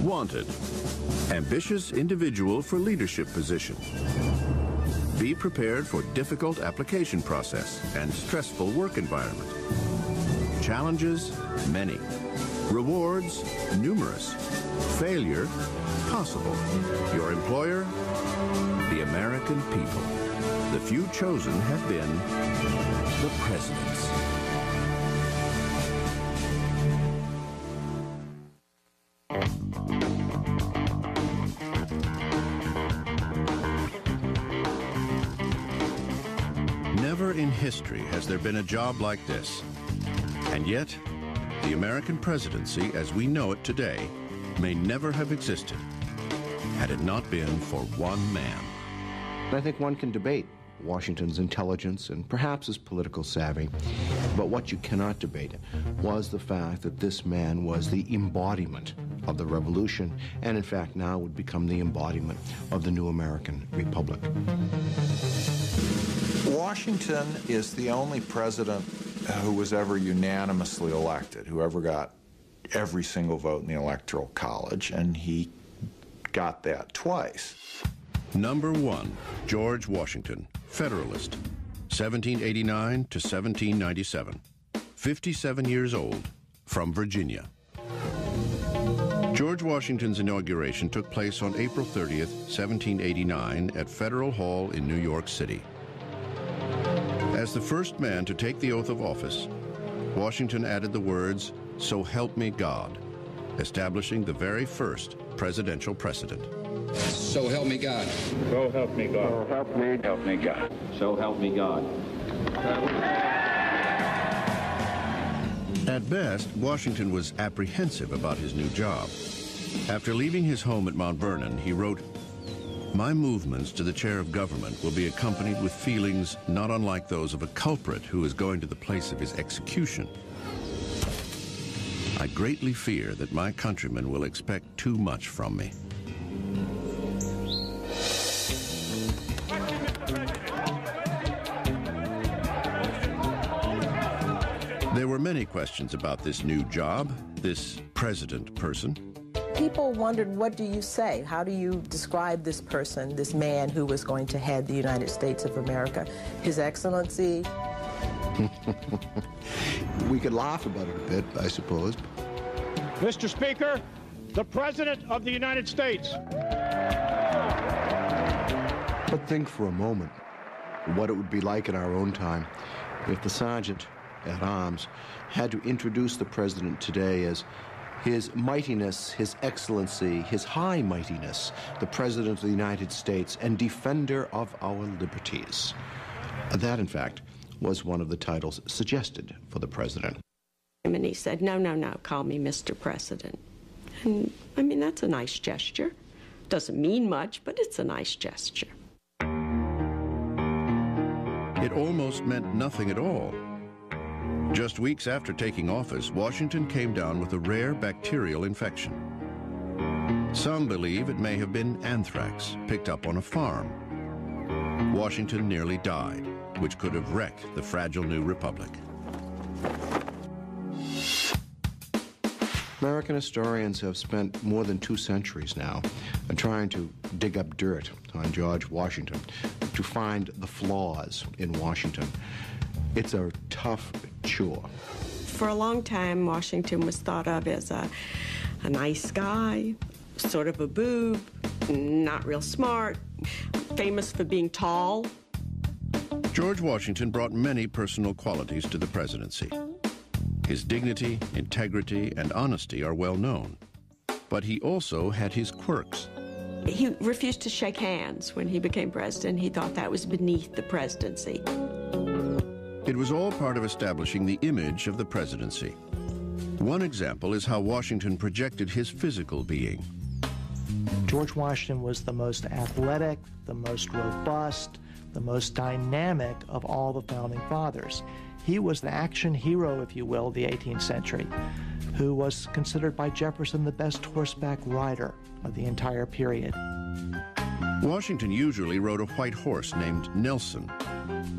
Wanted. Ambitious individual for leadership position. Be prepared for difficult application process and stressful work environment. Challenges, many. Rewards, numerous. Failure, possible. Your employer, the American people. The few chosen have been the presidents. Never in history has there been a job like this. And yet, the American presidency as we know it today may never have existed had it not been for one man. I think one can debate Washington's intelligence and perhaps his political savvy, but what you cannot debate was the fact that this man was the embodiment of the revolution, and in fact now would become the embodiment of the new American Republic. Washington is the only president who was ever unanimously elected, who ever got every single vote in the Electoral College, and he got that twice. Number 1, George Washington, Federalist, 1789 to 1797, 57 years old, from Virginia. George Washington's inauguration took place on April 30th, 1789 at Federal Hall in New York City. As the first man to take the oath of office, Washington added the words, "So help me God," establishing the very first presidential precedent. So help me God. So help me God. So help me. Help me God. So help me God. At best, Washington was apprehensive about his new job. After leaving his home at Mount Vernon, he wrote, "My movements to the chair of government will be accompanied with feelings not unlike those of a culprit who is going to the place of his execution. I greatly fear that my countrymen will expect too much from me." There were many questions about this new job, this president person. People wondered, what do you say? How do you describe this person, this man who was going to head the United States of America? His Excellency? We could laugh about it a bit, I suppose. Mr. Speaker, the President of the United States. But think for a moment what it would be like in our own time if the Sergeant at Arms had to introduce the President today as His Mightiness, His Excellency, His High Mightiness, the President of the United States and Defender of our Liberties. That, in fact, was one of the titles suggested for the President. And he said, no, no, no, call me Mr. President. And, I mean, that's a nice gesture. Doesn't mean much, but it's a nice gesture. It almost meant nothing at all. Just weeks after taking office, Washington came down with a rare bacterial infection. Some believe it may have been anthrax picked up on a farm. Washington nearly died, which could have wrecked the fragile new republic. American historians have spent more than 2 centuries now trying to dig up dirt on George Washington, to find the flaws in Washington. It's a tough chore. For a long time, Washington was thought of as a nice guy, sort of a boob, not real smart, famous for being tall. George Washington brought many personal qualities to the presidency. His dignity, integrity, and honesty are well known. But he also had his quirks. He refused to shake hands when he became president. He thought that was beneath the presidency. It was all part of establishing the image of the presidency. One example is how Washington projected his physical being. George Washington was the most athletic, the most robust, the most dynamic of all the founding fathers. He was the action hero, if you will, of the 18th century, who was considered by Jefferson the best horseback rider of the entire period. Washington usually rode a white horse named Nelson,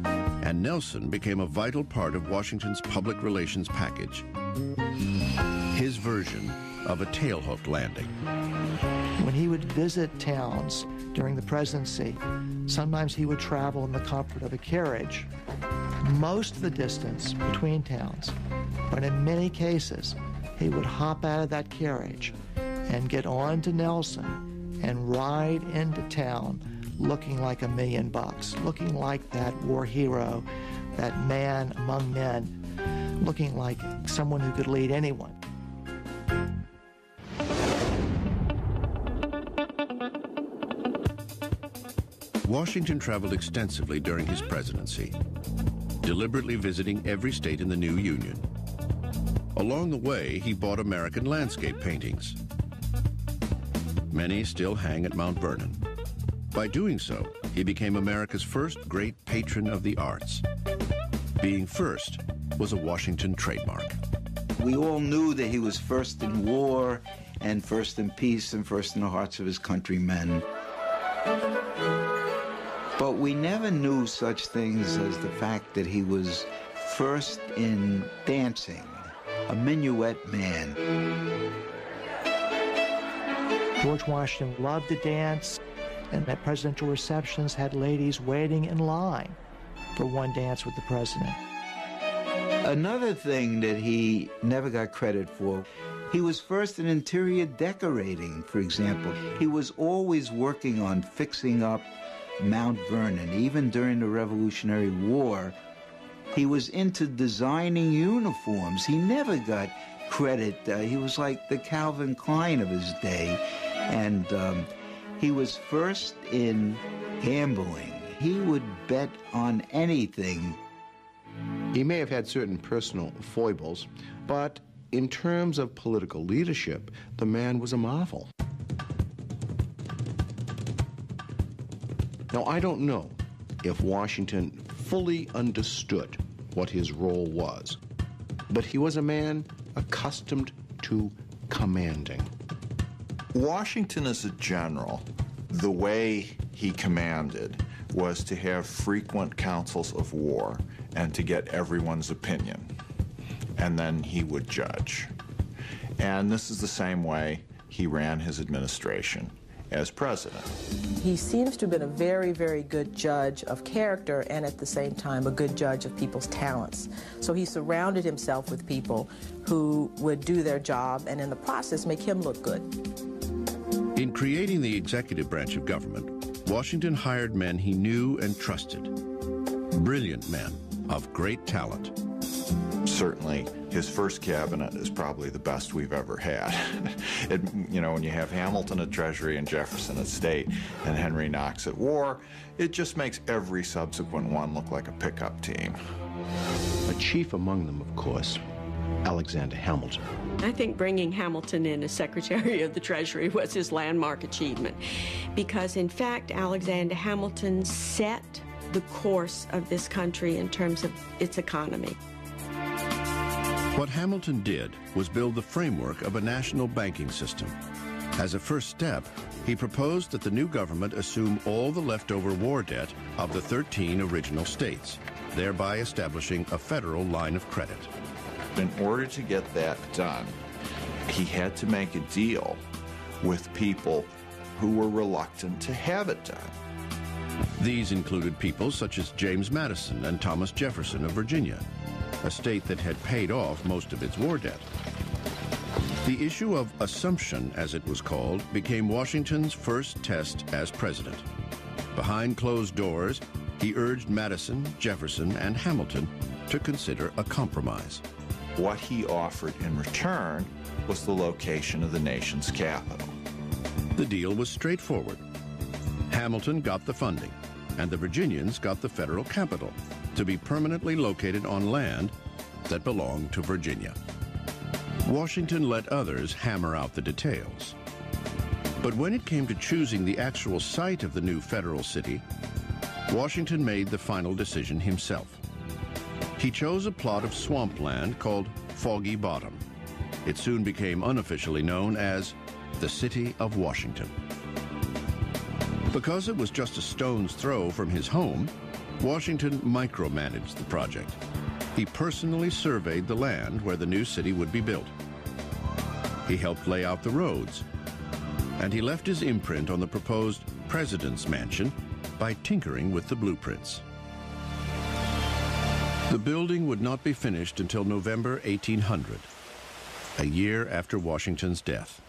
and Nelson became a vital part of Washington's public relations package. his version of a tailhook landing. When he would visit towns during the presidency, sometimes he would travel in the comfort of a carriage most of the distance between towns, but in many cases, he would hop out of that carriage and get on to Nelson and ride into town looking like $1 million, looking like that war hero, that man among men, looking like someone who could lead anyone. Washington traveled extensively during his presidency, deliberately visiting every state in the new Union. Along the way, he bought American landscape paintings. Many still hang at Mount Vernon. By doing so, he became America's first great patron of the arts. Being first was a Washington trademark. We all knew that he was first in war and first in peace and first in the hearts of his countrymen. But we never knew such things as the fact that he was first in dancing, a minuet man. George Washington loved to dance, and at presidential receptions had ladies waiting in line for one dance with the president. Another thing that he never got credit for, he was first in interior decorating, for example. He was always working on fixing up Mount Vernon. Even during the Revolutionary War, he was into designing uniforms. He never got credit. He was like the Calvin Klein of his day. And he was first in gambling. He would bet on anything. He may have had certain personal foibles, but in terms of political leadership, the man was a marvel. Now, I don't know if Washington fully understood what his role was, but he was a man accustomed to commanding. Washington as a general, the way he commanded was to have frequent councils of war and to get everyone's opinion, and then he would judge. And this is the same way he ran his administration as president. He seems to have been a very, very good judge of character and at the same time a good judge of people's talents. So he surrounded himself with people who would do their job and in the process make him look good. In creating the executive branch of government, Washington hired men he knew and trusted. Brilliant men of great talent. Certainly, his first cabinet is probably the best we've ever had. When you have Hamilton at Treasury and Jefferson at State and Henry Knox at War, it just makes every subsequent one look like a pickup team. A chief among them, of course, Alexander Hamilton. I think bringing Hamilton in as Secretary of the Treasury was his landmark achievement because, in fact, Alexander Hamilton set the course of this country in terms of its economy. What Hamilton did was build the framework of a national banking system. As a first step, he proposed that the new government assume all the leftover war debt of the 13 original states, thereby establishing a federal line of credit. In order to get that done, he had to make a deal with people who were reluctant to have it done. These included people such as James Madison and Thomas Jefferson of Virginia, a state that had paid off most of its war debt. The issue of assumption, as it was called, became Washington's first test as president. Behind closed doors, he urged Madison, Jefferson, and Hamilton to consider a compromise. What he offered in return was the location of the nation's capital. The deal was straightforward. Hamilton got the funding, and the Virginians got the federal capital to be permanently located on land that belonged to Virginia. Washington let others hammer out the details. But when it came to choosing the actual site of the new federal city, Washington made the final decision himself. He chose a plot of swampland called Foggy Bottom. It soon became unofficially known as the City of Washington. Because it was just a stone's throw from his home, Washington micromanaged the project. He personally surveyed the land where the new city would be built. He helped lay out the roads. And he left his imprint on the proposed President's Mansion by tinkering with the blueprints. The building would not be finished until November 1800, a year after Washington's death.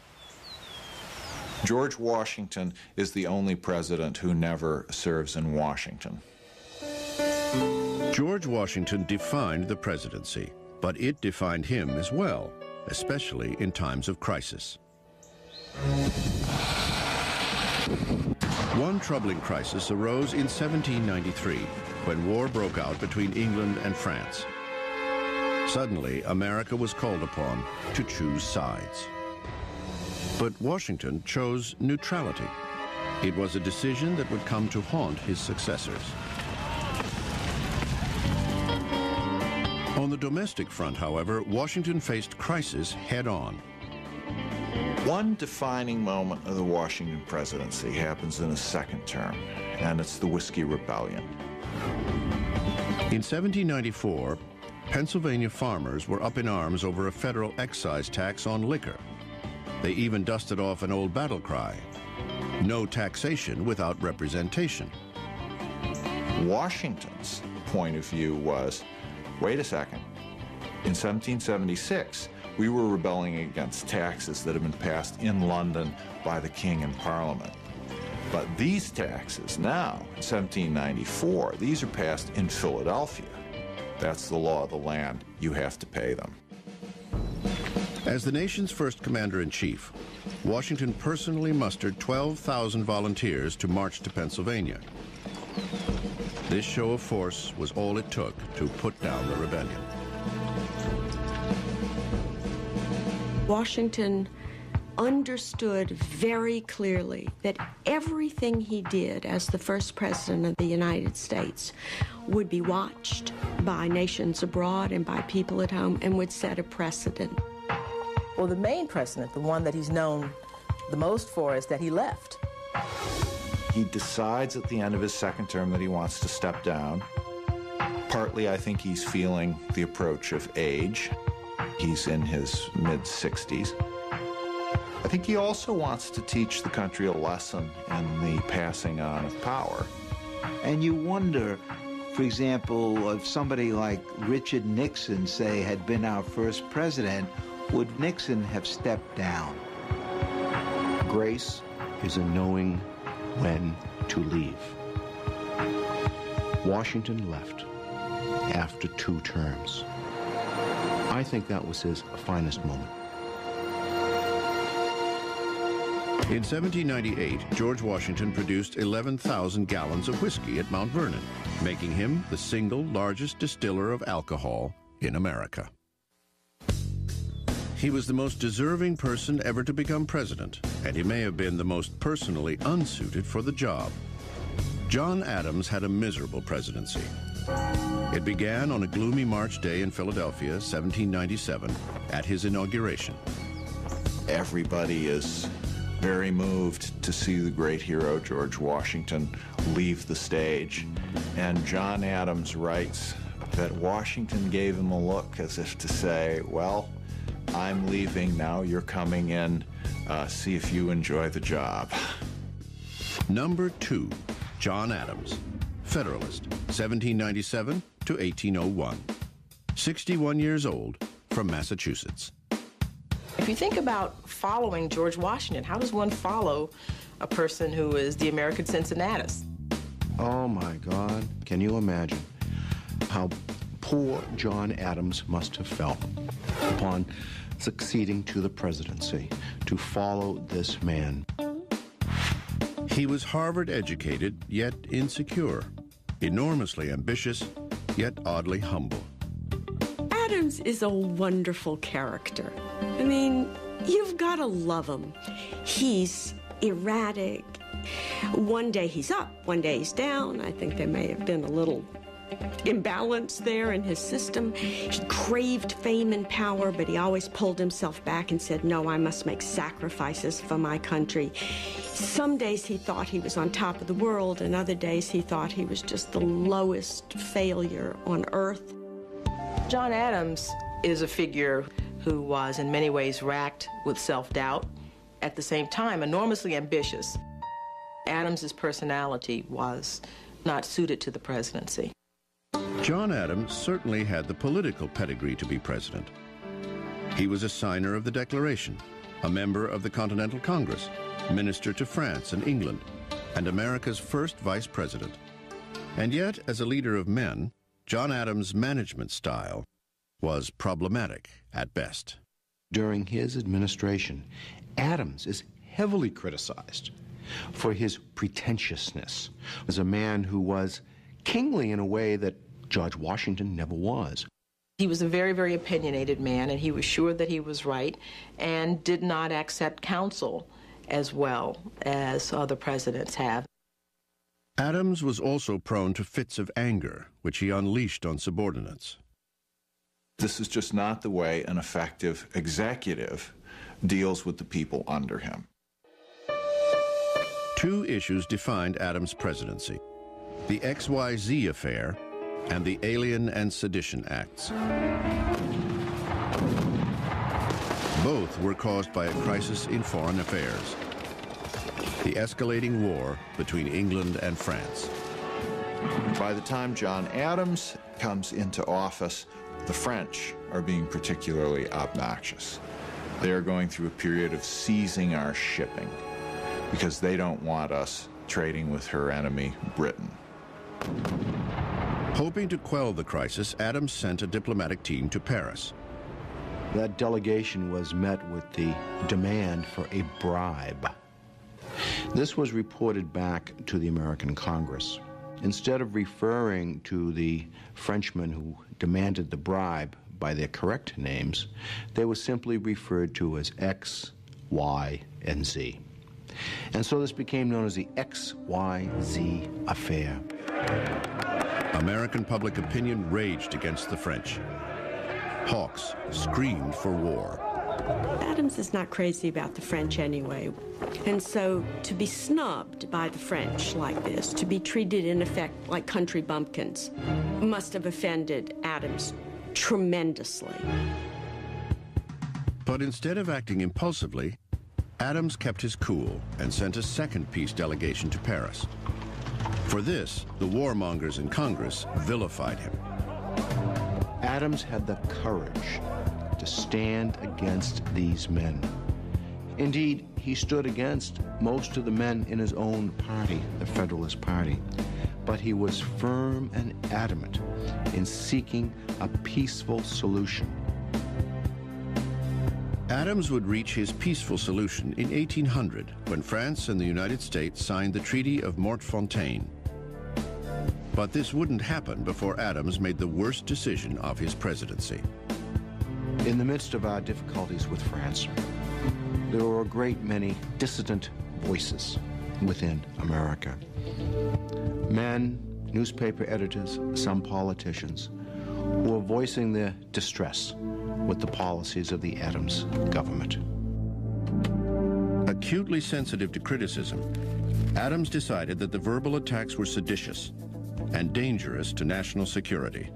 George Washington is the only president who never serves in Washington. George Washington defined the presidency, but it defined him as well, especially in times of crisis. One troubling crisis arose in 1793, when war broke out between England and France. Suddenly, America was called upon to choose sides. But Washington chose neutrality. It was a decision that would come to haunt his successors. On the domestic front, however, Washington faced crisis head-on. One defining moment of the Washington presidency happens in his second term, and it's the Whiskey Rebellion. In 1794, Pennsylvania farmers were up in arms over a federal excise tax on liquor. They even dusted off an old battle cry, "No taxation without representation." Washington's point of view was, wait a second, in 1776, we were rebelling against taxes that had been passed in London by the King and Parliament. But these taxes now, in 1794, these are passed in Philadelphia. That's the law of the land. You have to pay them. As the nation's first commander-in-chief, Washington personally mustered 12,000 volunteers to march to Pennsylvania. This show of force was all it took to put down the rebellion. Washington understood very clearly that everything he did as the first president of the United States would be watched by nations abroad and by people at home and would set a precedent. Well, the main precedent, the one that he's known the most for, is that he left. He decides at the end of his second term that he wants to step down. Partly, I think he's feeling the approach of age. He's in his mid-60s. I think he also wants to teach the country a lesson in the passing on of power. And you wonder, for example, if somebody like Richard Nixon, say, had been our first president, would Nixon have stepped down? Grace is in knowing when to leave. Washington left after 2 terms. I think that was his finest moment. In 1798, George Washington produced 11,000 gallons of whiskey at Mount Vernon, making him the single largest distiller of alcohol in America. He was the most deserving person ever to become president, and he may have been the most personally unsuited for the job. John Adams had a miserable presidency. It began on a gloomy March day in Philadelphia, 1797, at his inauguration. Everybody is very moved to see the great hero George Washington leave the stage. And John Adams writes that Washington gave him a look as if to say, well, I'm leaving, now you're coming in, see if you enjoy the job. Number 2, John Adams, Federalist, 1797 to 1801. 61 years old, from Massachusetts. If you think about following George Washington, how does one follow a person who is the American Cincinnatus? Oh my God, can you imagine how poor John Adams must have felt upon succeeding to the presidency, to follow this man? He was Harvard educated, yet insecure, enormously ambitious, yet oddly humble. Adams is a wonderful character. I mean, you've got to love him. He's erratic. One day he's up, one day he's down. I think there may have been a little imbalance there in his system. He craved fame and power, but he always pulled himself back and said, no, I must make sacrifices for my country. Some days he thought he was on top of the world, and other days he thought he was just the lowest failure on earth. John Adams is a figure who was in many ways racked with self-doubt, at the same time enormously ambitious. Adams's personality was not suited to the presidency. John Adams certainly had the political pedigree to be president. He was a signer of the Declaration, a member of the Continental Congress, minister to France and England, and America's first vice president. And yet, as a leader of men, John Adams' management style was problematic at best. During his administration, Adams is heavily criticized for his pretentiousness as a man who was kingly in a way that George Washington never was. He was a very, very opinionated man, and he was sure that he was right and did not accept counsel as well as other presidents have. Adams was also prone to fits of anger, which he unleashed on subordinates. This is just not the way an effective executive deals with the people under him. Two issues defined Adams' presidency: the XYZ affair and the Alien and Sedition Acts. Both were caused by a crisis in foreign affairs: the escalating war between England and France. By the time John Adams comes into office, the French are being particularly obnoxious. They are going through a period of seizing our shipping because they don't want us trading with her enemy, Britain. Hoping to quell the crisis, Adams sent a diplomatic team to Paris. That delegation was met with the demand for a bribe. This was reported back to the American Congress. Instead of referring to the Frenchmen who demanded the bribe by their correct names, they were simply referred to as X, Y, and Z. And so this became known as the XYZ affair. American public opinion raged against the French. Hawks screamed for war. Adams is not crazy about the French anyway. And so to be snubbed by the French like this, to be treated in effect like country bumpkins, must have offended Adams tremendously. But instead of acting impulsively, Adams kept his cool and sent a second peace delegation to Paris. For this, the warmongers in Congress vilified him. Adams had the courage to stand against these men. Indeed, he stood against most of the men in his own party, the Federalist Party. But he was firm and adamant in seeking a peaceful solution. Adams would reach his peaceful solution in 1800 when France and the United States signed the Treaty of Mortefontaine. But this wouldn't happen before Adams made the worst decision of his presidency. In the midst of our difficulties with France, there were a great many dissident voices within America. Men, newspaper editors, some politicians, who were voicing their distress with the policies of the Adams government. Acutely sensitive to criticism, Adams decided that the verbal attacks were seditious and dangerous to national security.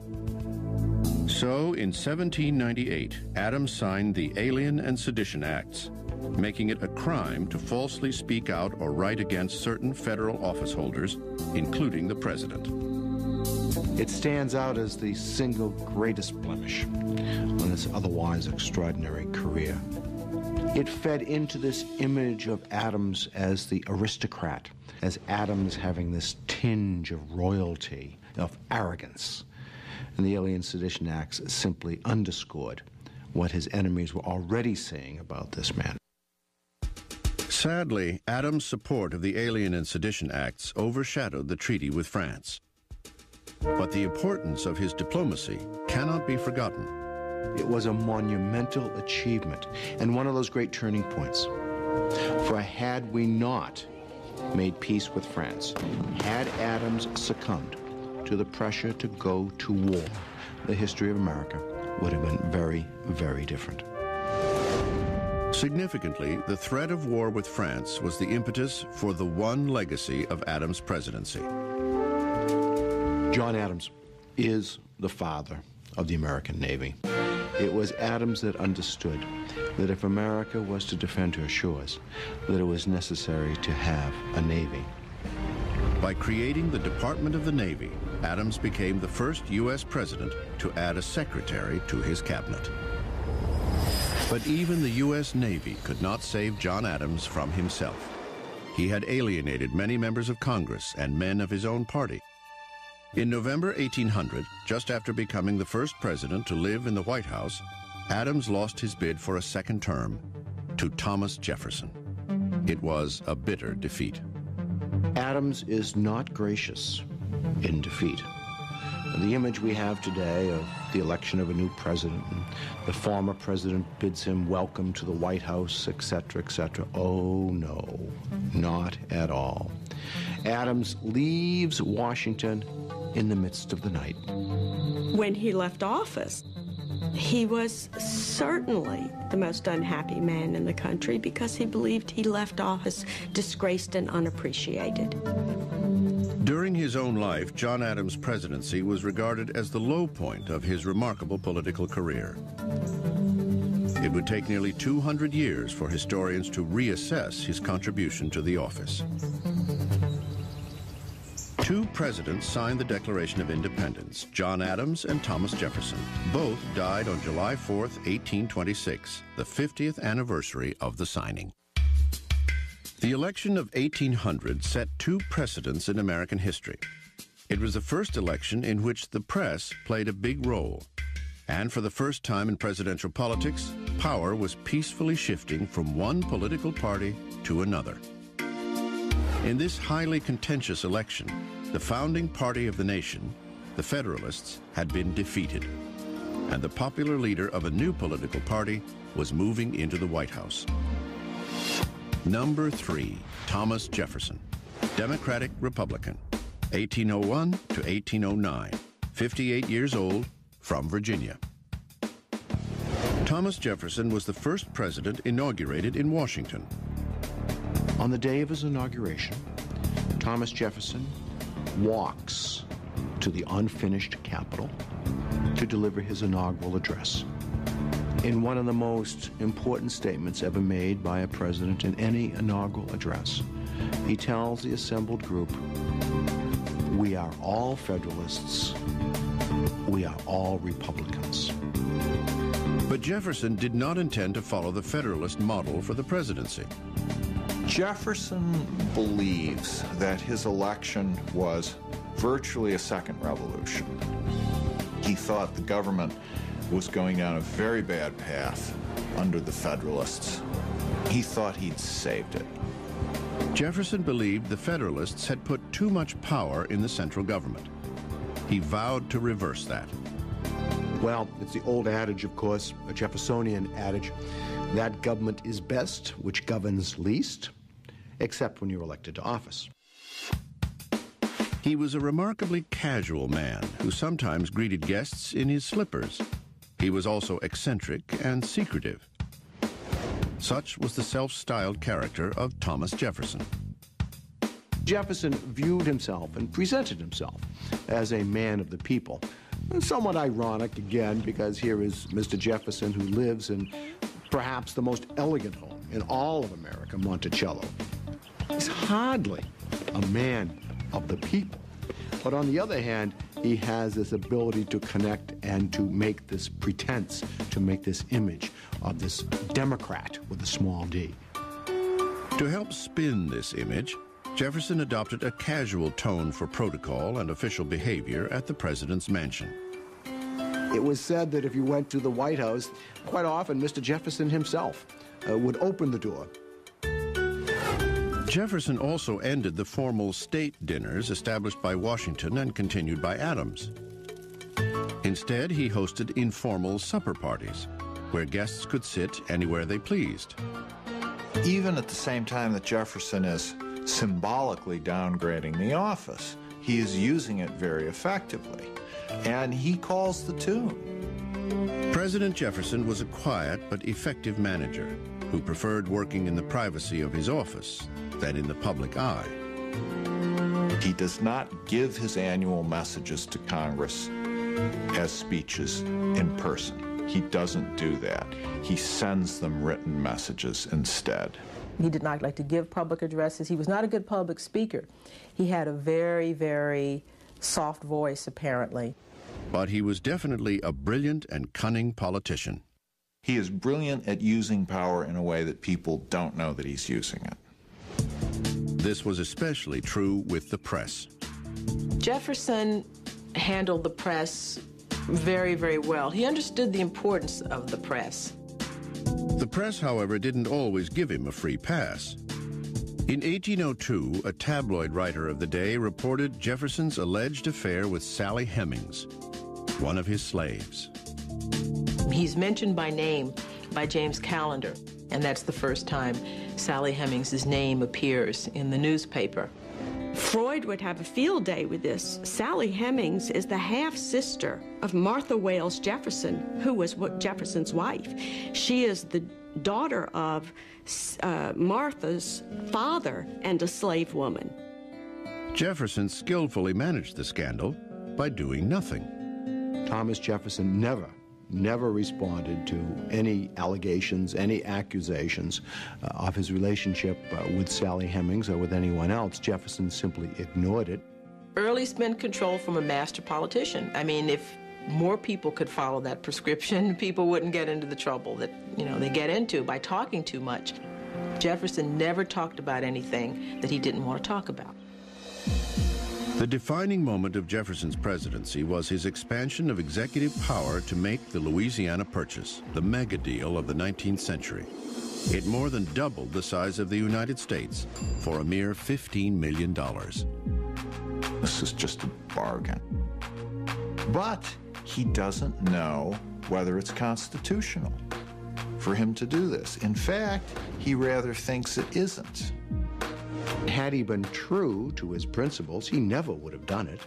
So, in 1798, Adams signed the Alien and Sedition Acts, making it a crime to falsely speak out or write against certain federal office holders, including the president. It stands out as the single greatest blemish on his otherwise extraordinary career. It fed into this image of Adams as the aristocrat, as Adams having this tinge of royalty, of arrogance. And the Alien Sedition Acts simply underscored what his enemies were already saying about this man. Sadly, Adams' support of the Alien and Sedition Acts overshadowed the treaty with France. But the importance of his diplomacy cannot be forgotten. It was a monumental achievement and one of those great turning points. For had we not made peace with France, had Adams succumbed to the pressure to go to war, the history of America would have been very, very different. Significantly, the threat of war with France was the impetus for the one legacy of Adams' presidency. John Adams is the father of the American Navy. It was Adams that understood that if America was to defend her shores, that it was necessary to have a Navy. By creating the Department of the Navy, Adams became the first U.S. president to add a secretary to his cabinet. But even the U.S. Navy could not save John Adams from himself. He had alienated many members of Congress and men of his own party. In November 1800, just after becoming the first president to live in the White House, Adams lost his bid for a second term to Thomas Jefferson. It was a bitter defeat. Adams is not gracious in defeat. The image we have today of the election of a new president, and the former president bids him welcome to the White House, etc., etc. Oh, no, not at all. Adams leaves Washington in the midst of the night. When he left office, he was certainly the most unhappy man in the country because he believed he left office disgraced and unappreciated. During his own life, John Adams' presidency was regarded as the low point of his remarkable political career. It would take nearly 200 years for historians to reassess his contribution to the office. Two presidents signed the Declaration of Independence, John Adams and Thomas Jefferson. Both died on July 4th, 1826, the 50th anniversary of the signing. The election of 1800 set two precedents in American history. It was the first election in which the press played a big role. And for the first time in presidential politics, power was peacefully shifting from one political party to another. In this highly contentious election, the founding party of the nation, the Federalists, had been defeated, and the popular leader of a new political party was moving into the White House. Number 3, Thomas Jefferson, Democratic Republican, 1801 to 1809, 58 years old, from Virginia. Thomas Jefferson was the first president inaugurated in Washington. On the day of his inauguration, Thomas Jefferson walks to the unfinished Capitol to deliver his inaugural address. In one of the most important statements ever made by a president in any inaugural address, he tells the assembled group, "We are all Federalists. We are all Republicans." But Jefferson did not intend to follow the Federalist model for the presidency. Jefferson believes that his election was virtually a second revolution. He thought the government was going down a very bad path under the Federalists. He thought he'd saved it. Jefferson believed the Federalists had put too much power in the central government. He vowed to reverse that. Well, it's the old adage, of course, a Jeffersonian adage, that government is best which governs least, except when you're elected to office. He was a remarkably casual man who sometimes greeted guests in his slippers. He was also eccentric and secretive. Such was the self-styled character of Thomas Jefferson. Jefferson viewed himself and presented himself as a man of the people. Somewhat ironic, again, because here is Mr. Jefferson, who lives in perhaps the most elegant home in all of America, Monticello. He's hardly a man of the people. But on the other hand, he has this ability to connect and to make this pretense, to make this image of this Democrat with a small d. To help spin this image, Jefferson adopted a casual tone for protocol and official behavior at the president's mansion. It was said that if you went to the White House, quite often Mr. Jefferson himself would open the door. Jefferson also ended the formal state dinners established by Washington and continued by Adams. Instead, he hosted informal supper parties, where guests could sit anywhere they pleased. Even at the same time that Jefferson is symbolically downgrading the office, he is using it very effectively, and he calls the tune. President Jefferson was a quiet but effective manager who preferred working in the privacy of his office than in the public eye. He does not give his annual messages to Congress as speeches in person. He doesn't do that. He sends them written messages instead. He did not like to give public addresses. He was not a good public speaker. He had a very, very soft voice, apparently. But he was definitely a brilliant and cunning politician. He is brilliant at using power in a way that people don't know that he's using it. This was especially true with the press. Jefferson handled the press very, very well. He understood the importance of the press. The press, however, didn't always give him a free pass. In 1802, a tabloid writer of the day reported Jefferson's alleged affair with Sally Hemings, one of his slaves. He's mentioned by name by James Callender, and that's the first time Sally Hemings' name appears in the newspaper. Freud would have a field day with this. Sally Hemings is the half-sister of Martha Wayles Jefferson, who was Jefferson's wife. She is the daughter of Martha's father and a slave woman. Jefferson skillfully managed the scandal by doing nothing. Thomas Jefferson never responded to any allegations, any accusations of his relationship with Sally Hemings or with anyone else. Jefferson simply ignored it. Early spent control from a master politician. I mean, if more people could follow that prescription, people wouldn't get into the trouble that, they get into by talking too much. Jefferson never talked about anything that he didn't want to talk about. The defining moment of Jefferson's presidency was his expansion of executive power to make the Louisiana Purchase, the mega deal of the 19th century. It more than doubled the size of the United States for a mere $15 million. This is just a bargain. But he doesn't know whether it's constitutional for him to do this. In fact, he rather thinks it isn't. Had he been true to his principles, he never would have done it.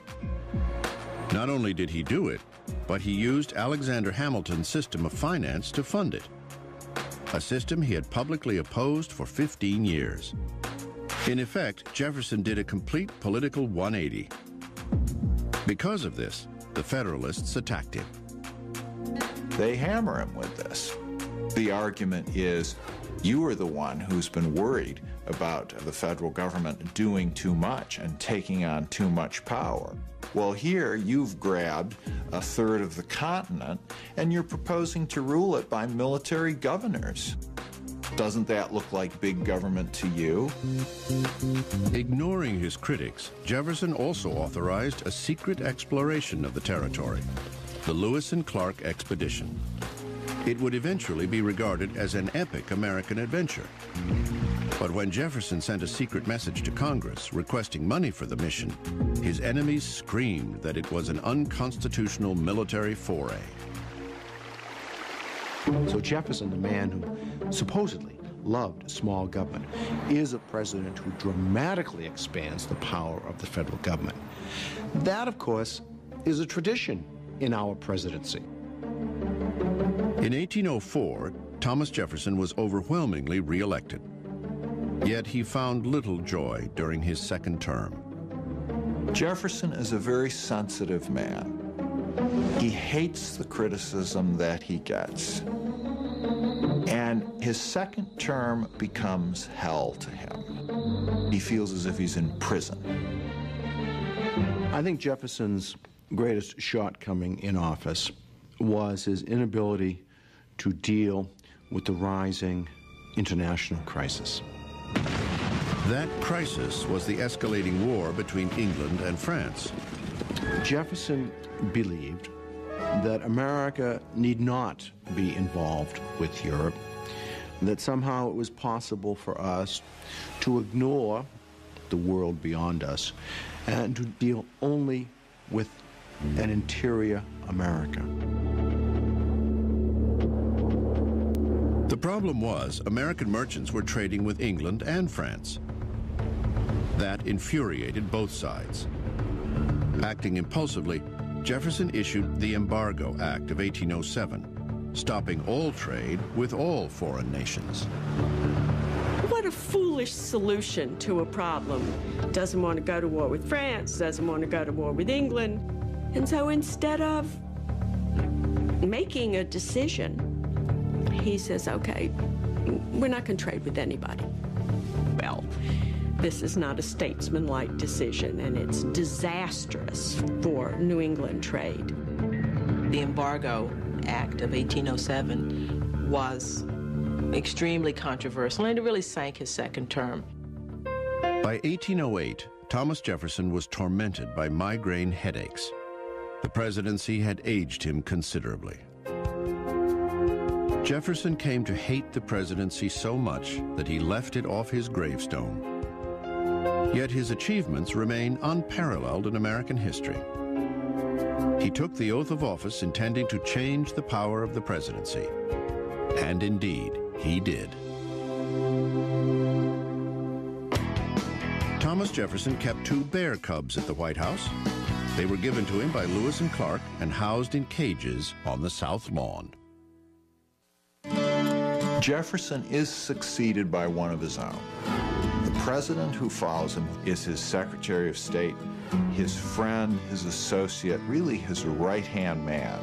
Not only did he do it, but he used Alexander Hamilton's system of finance to fund it, a system he had publicly opposed for 15 years. In effect, Jefferson did a complete political 180. Because of this, the Federalists attacked him. They hammer him with this. The argument is, you are the one who's been worried about the federal government doing too much and taking on too much power. Well, here you've grabbed a third of the continent and you're proposing to rule it by military governors. Doesn't that look like big government to you? Ignoring his critics, Jefferson also authorized a secret exploration of the territory, the Lewis and Clark Expedition. It would eventually be regarded as an epic American adventure. But when Jefferson sent a secret message to Congress requesting money for the mission, his enemies screamed that it was an unconstitutional military foray. So Jefferson, the man who supposedly loved small government, is a president who dramatically expands the power of the federal government. That, of course, is a tradition in our presidency. In 1804, Thomas Jefferson was overwhelmingly re-elected. Yet he found little joy during his second term. Jefferson is a very sensitive man. He hates the criticism that he gets. And his second term becomes hell to him. He feels as if he's in prison. I think Jefferson's greatest shortcoming in office was his inability to deal with the rising international crisis. That crisis was the escalating war between England and France. Jefferson believed that America need not be involved with Europe, that somehow it was possible for us to ignore the world beyond us and to deal only with an interior America. The problem was American merchants were trading with England and France. That infuriated both sides. Acting impulsively, Jefferson issued the Embargo Act of 1807, stopping all trade with all foreign nations. What a foolish solution to a problem. Doesn't want to go to war with France, doesn't want to go to war with England. And so instead of making a decision, he says, okay, we're not going to trade with anybody. Well, this is not a statesmanlike decision, and it's disastrous for New England trade. The Embargo Act of 1807 was extremely controversial, and it really sank his second term. By 1808, Thomas Jefferson was tormented by migraine headaches. The presidency had aged him considerably. Jefferson came to hate the presidency so much that he left it off his gravestone. Yet his achievements remain unparalleled in American history. He took the oath of office intending to change the power of the presidency. And indeed, he did. Thomas Jefferson kept 2 bear cubs at the White House. They were given to him by Lewis and Clark and housed in cages on the South Lawn. Jefferson is succeeded by one of his own. The president who follows him is his Secretary of State, his friend, his associate, really his right-hand man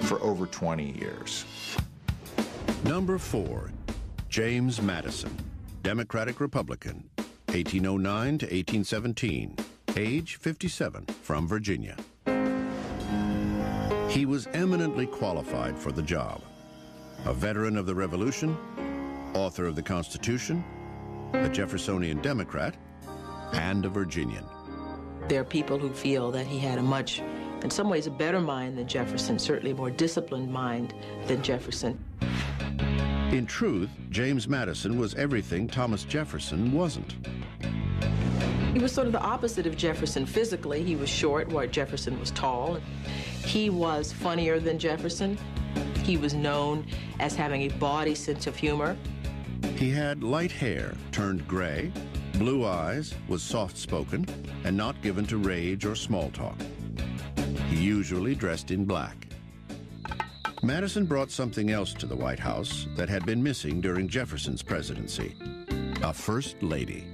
for over 20 years. Number 4, James Madison, Democratic-Republican, 1809 to 1817, age 57, from Virginia. He was eminently qualified for the job. A veteran of the Revolution, author of the Constitution, a Jeffersonian Democrat, and a Virginian. There are people who feel that he had a much, in some ways, a better mind than Jefferson, certainly a more disciplined mind than Jefferson. In truth, James Madison was everything Thomas Jefferson wasn't. He was sort of the opposite of Jefferson physically. He was short, while Jefferson was tall. He was funnier than Jefferson. He was known as having a bawdy sense of humor. He had light hair turned gray, blue eyes, was soft-spoken, and not given to rage or small talk. He usually dressed in black. Madison brought something else to the White House that had been missing during Jefferson's presidency: a first lady.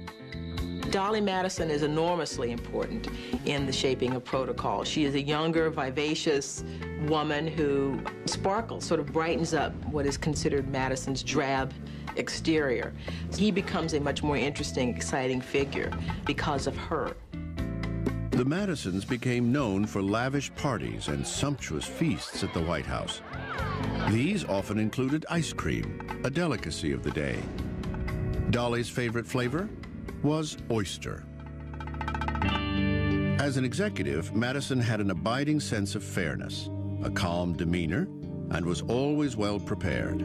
Dolly Madison is enormously important in the shaping of protocol. She is a younger, vivacious woman who sparkles, sort of brightens up what is considered Madison's drab exterior. He becomes a much more interesting, exciting figure because of her. The Madisons became known for lavish parties and sumptuous feasts at the White House. These often included ice cream, a delicacy of the day. Dolly's favorite flavor was oyster. As an executive, Madison had an abiding sense of fairness, a calm demeanor, and was always well prepared.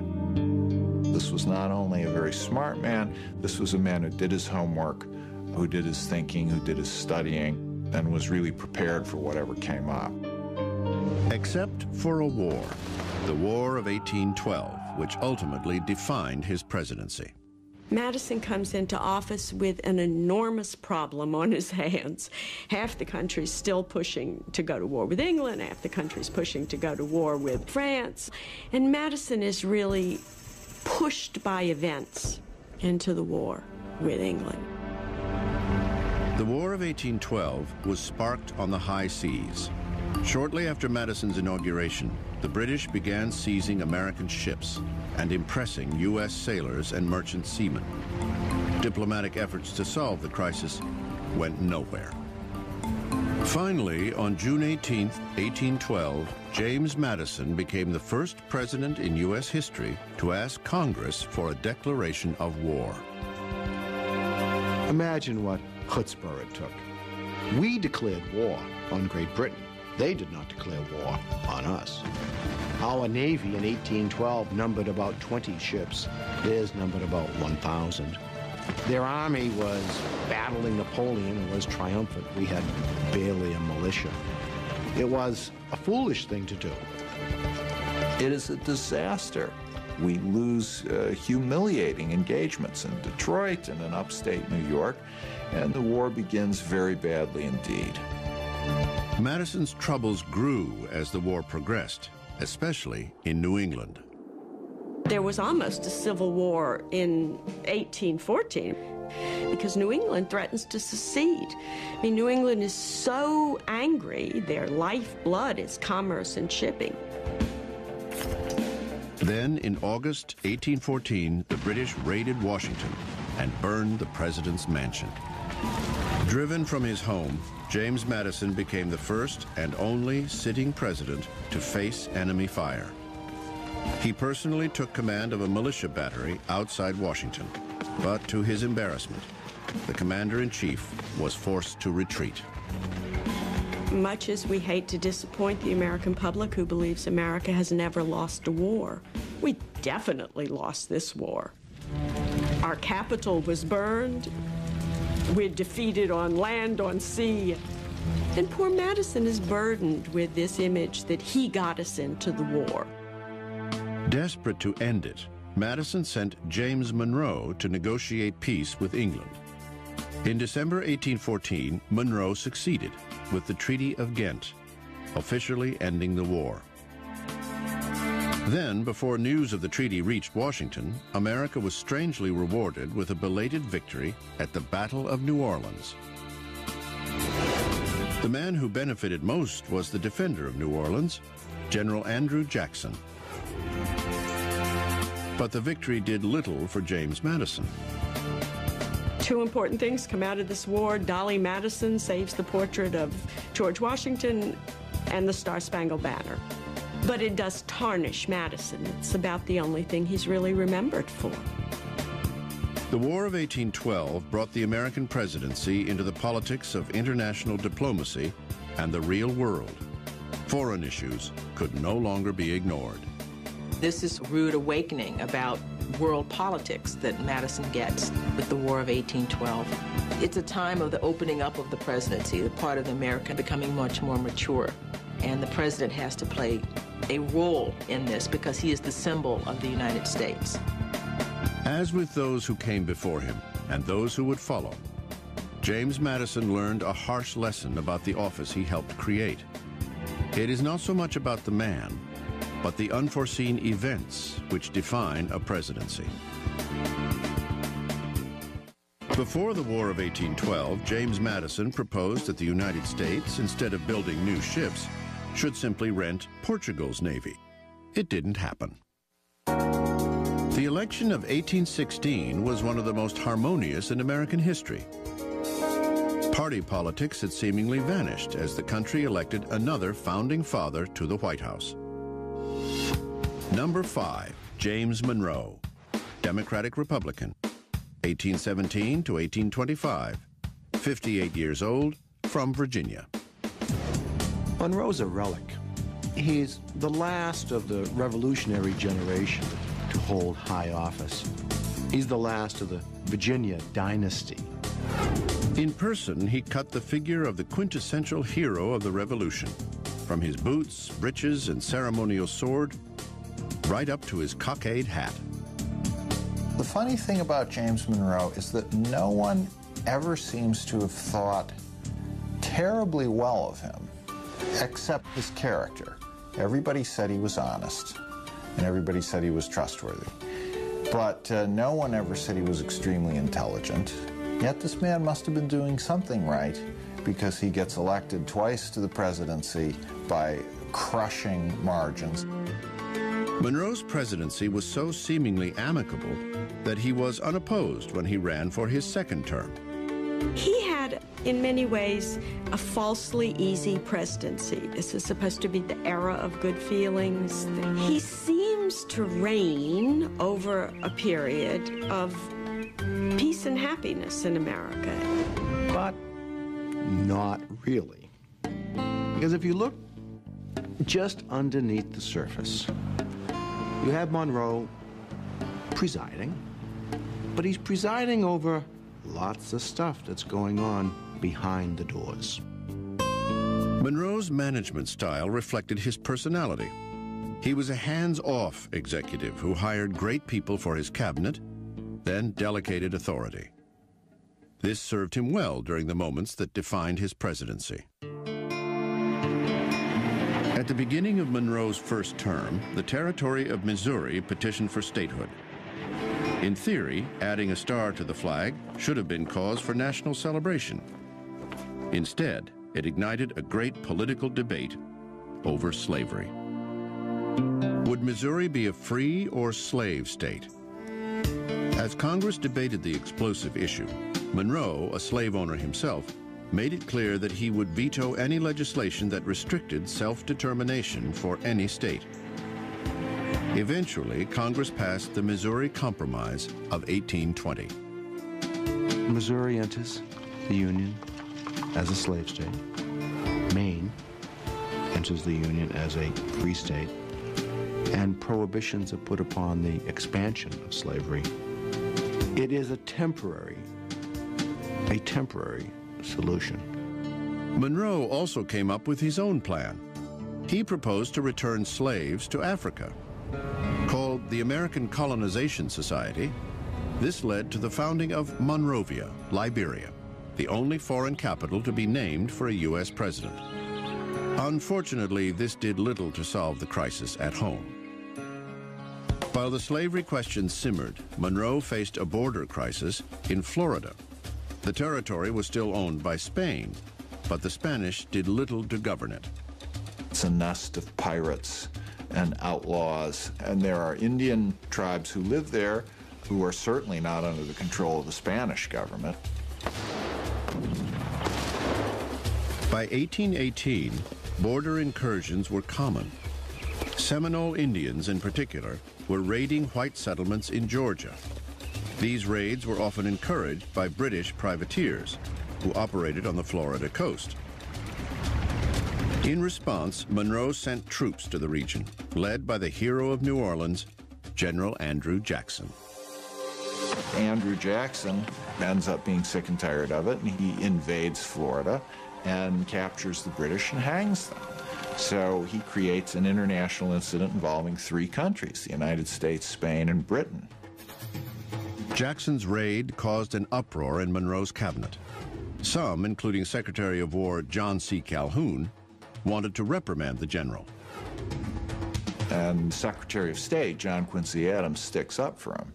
This was not only a very smart man, this was a man who did his homework, who did his thinking, who did his studying, and was really prepared for whatever came up. Except for a war, the War of 1812, which ultimately defined his presidency. Madison comes into office with an enormous problem on his hands. Half the country's still pushing to go to war with England, half the country's pushing to go to war with France. And Madison is really pushed by events into the war with England. The War of 1812 was sparked on the high seas. Shortly after Madison's inauguration, the British began seizing American ships and impressing U.S. sailors and merchant seamen. Diplomatic efforts to solve the crisis went nowhere. Finally, on June 18, 1812, James Madison became the first president in U.S. history to ask Congress for a declaration of war. Imagine what chutzpah it took. We declared war on Great Britain. They did not declare war on us. Our Navy in 1812 numbered about 20 ships. Theirs numbered about 1,000. Their army was battling Napoleon and was triumphant. We had barely a militia. It was a foolish thing to do. It is a disaster. We lose humiliating engagements in Detroit and in upstate New York, and the war begins very badly indeed. Madison's troubles grew as the war progressed, especially in New England. There was almost a civil war in 1814 because New England threatens to secede. I mean, New England is so angry, their lifeblood is commerce and shipping. Then, in August 1814, the British raided Washington and burned the president's mansion. Driven from his home, James Madison became the first and only sitting president to face enemy fire. He personally took command of a militia battery outside Washington, but to his embarrassment, the commander-in-chief was forced to retreat. Much as we hate to disappoint the American public who believes America has never lost a war, we definitely lost this war. Our capital was burned. We're defeated on land, on sea. And poor Madison is burdened with this image that he got us into the war. Desperate to end it, Madison sent James Monroe to negotiate peace with England. In December 1814, Monroe succeeded with the Treaty of Ghent, officially ending the war. Then, before news of the treaty reached Washington, America was strangely rewarded with a belated victory at the Battle of New Orleans. The man who benefited most was the defender of New Orleans, General Andrew Jackson. But the victory did little for James Madison. Two important things come out of this war. Dolly Madison saves the portrait of George Washington and the Star-Spangled Banner. But it does tarnish Madison. It's about the only thing he's really remembered for. The War of 1812 brought the American presidency into the politics of international diplomacy and the real world. Foreign issues could no longer be ignored. This is a rude awakening about world politics that Madison gets with the War of 1812. It's a time of the opening up of the presidency, the part of America becoming much more mature. And the president has to play a role in this because he is the symbol of the United States. As with those who came before him and those who would follow, James Madison learned a harsh lesson about the office he helped create. It is not so much about the man, but the unforeseen events which define a presidency. Before the War of 1812, James Madison proposed that the United States, instead of building new ships, should simply rent Portugal's navy. It didn't happen. The election of 1816 was one of the most harmonious in American history. Party politics had seemingly vanished as the country elected another founding father to the White House. Number 5, James Monroe, Democratic Republican, 1817 to 1825, 58 years old, from Virginia. Monroe's a relic. He's the last of the revolutionary generation to hold high office. He's the last of the Virginia dynasty. In person, he cut the figure of the quintessential hero of the Revolution, from his boots, breeches, and ceremonial sword, right up to his cockade hat. The funny thing about James Monroe is that no one ever seems to have thought terribly well of him, except his character. Everybody said he was honest, and everybody said he was trustworthy. But no one ever said he was extremely intelligent. Yet this man must have been doing something right, because he gets elected twice to the presidency by crushing margins. Monroe's presidency was so seemingly amicable that he was unopposed when he ran for his second term. He had, in many ways, a falsely easy presidency. This is supposed to be the era of good feelings. He seems to reign over a period of peace and happiness in America. But not really. Because if you look just underneath the surface, you have Monroe presiding, but he's presiding over lots of stuff that's going on behind the doors. Monroe's management style reflected his personality. He was a hands-off executive who hired great people for his cabinet, then delegated authority. This served him well during the moments that defined his presidency. At the beginning of Monroe's first term, the territory of Missouri petitioned for statehood. In theory, adding a star to the flag should have been cause for national celebration. Instead, it ignited a great political debate over slavery. Would Missouri be a free or slave state? As Congress debated the explosive issue, Monroe, a slave owner himself, made it clear that he would veto any legislation that restricted self-determination for any state. Eventually, Congress passed the Missouri Compromise of 1820. Missouri enters the Union as a slave state. Maine enters the Union as a free state. And prohibitions are put upon the expansion of slavery. It is a temporary solution. Monroe also came up with his own plan. He proposed to return slaves to Africa. Called the American Colonization Society, this led to the founding of Monrovia, Liberia, the only foreign capital to be named for a U.S. president. Unfortunately, this did little to solve the crisis at home. While the slavery question simmered, Monroe faced a border crisis in Florida. The territory was still owned by Spain, but the Spanish did little to govern it. It's a nest of pirates and outlaws, and there are Indian tribes who live there who are certainly not under the control of the Spanish government. By 1818, border incursions were common. Seminole Indians, in particular, were raiding white settlements in Georgia. These raids were often encouraged by British privateers who operated on the Florida coast. In response, Monroe sent troops to the region, led by the hero of New Orleans, General Andrew Jackson. Andrew Jackson ends up being sick and tired of it, and he invades Florida and captures the British and hangs them. So he creates an international incident involving three countries, the United States, Spain, and Britain. Jackson's raid caused an uproar in Monroe's cabinet. Some, including Secretary of War John C. Calhoun, wanted to reprimand the general. And Secretary of State John Quincy Adams sticks up for him.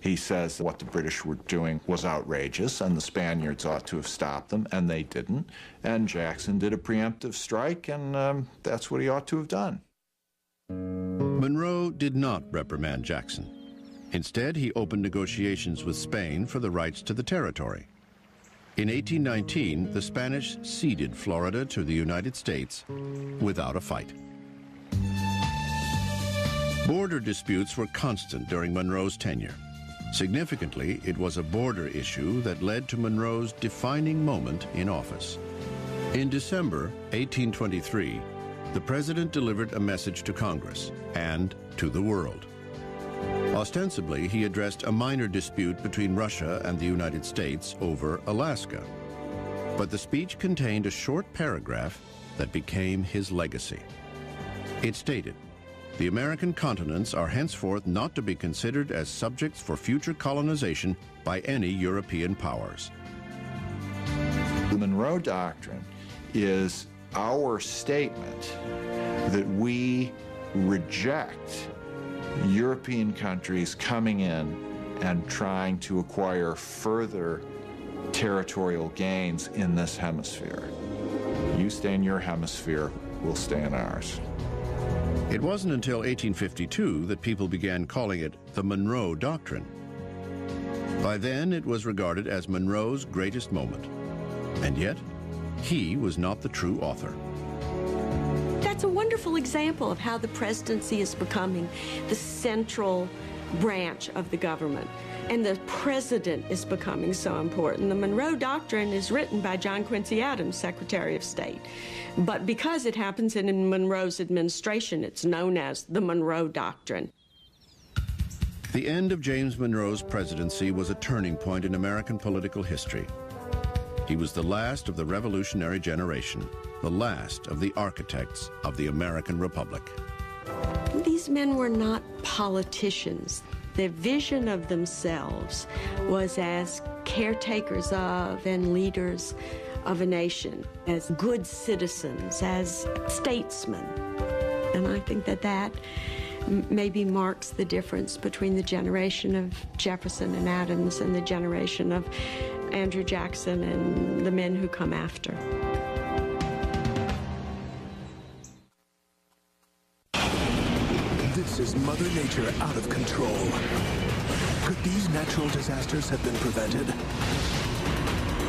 He says what the British were doing was outrageous and the Spaniards ought to have stopped them, and they didn't. And Jackson did a preemptive strike, and that's what he ought to have done. Monroe did not reprimand Jackson. Instead, he opened negotiations with Spain for the rights to the territory. In 1819, the Spanish ceded Florida to the United States without a fight. Border disputes were constant during Monroe's tenure. Significantly, it was a border issue that led to Monroe's defining moment in office. In December 1823, the president delivered a message to Congress and to the world. Ostensibly, he addressed a minor dispute between Russia and the United States over Alaska. But the speech contained a short paragraph that became his legacy. It stated, "The American continents are henceforth not to be considered as subjects for future colonization by any European powers." The Monroe Doctrine is our statement that we reject European countries coming in and trying to acquire further territorial gains in this hemisphere. You stay in your hemisphere, we'll stay in ours. It wasn't until 1852 that people began calling it the Monroe Doctrine. By then, it was regarded as Monroe's greatest moment. And yet, he was not the true author. That's a wonderful example of how the presidency is becoming the central branch of the government. And the president is becoming so important. The Monroe Doctrine is written by John Quincy Adams, Secretary of State. But because it happens in Monroe's administration, it's known as the Monroe Doctrine. The end of James Monroe's presidency was a turning point in American political history. He was the last of the revolutionary generation, the last of the architects of the American Republic. These men were not politicians. Their vision of themselves was as caretakers of and leaders of a nation, as good citizens, as statesmen. And I think that maybe marks the difference between the generation of Jefferson and Adams and the generation of Andrew Jackson and the men who come after. Is Mother Nature out of control? Could these natural disasters have been prevented?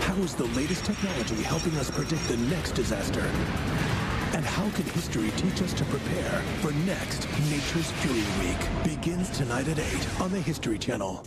How is the latest technology helping us predict the next disaster? And how can history teach us to prepare for next Nature's Fury Week? Begins tonight at 8 on the History Channel.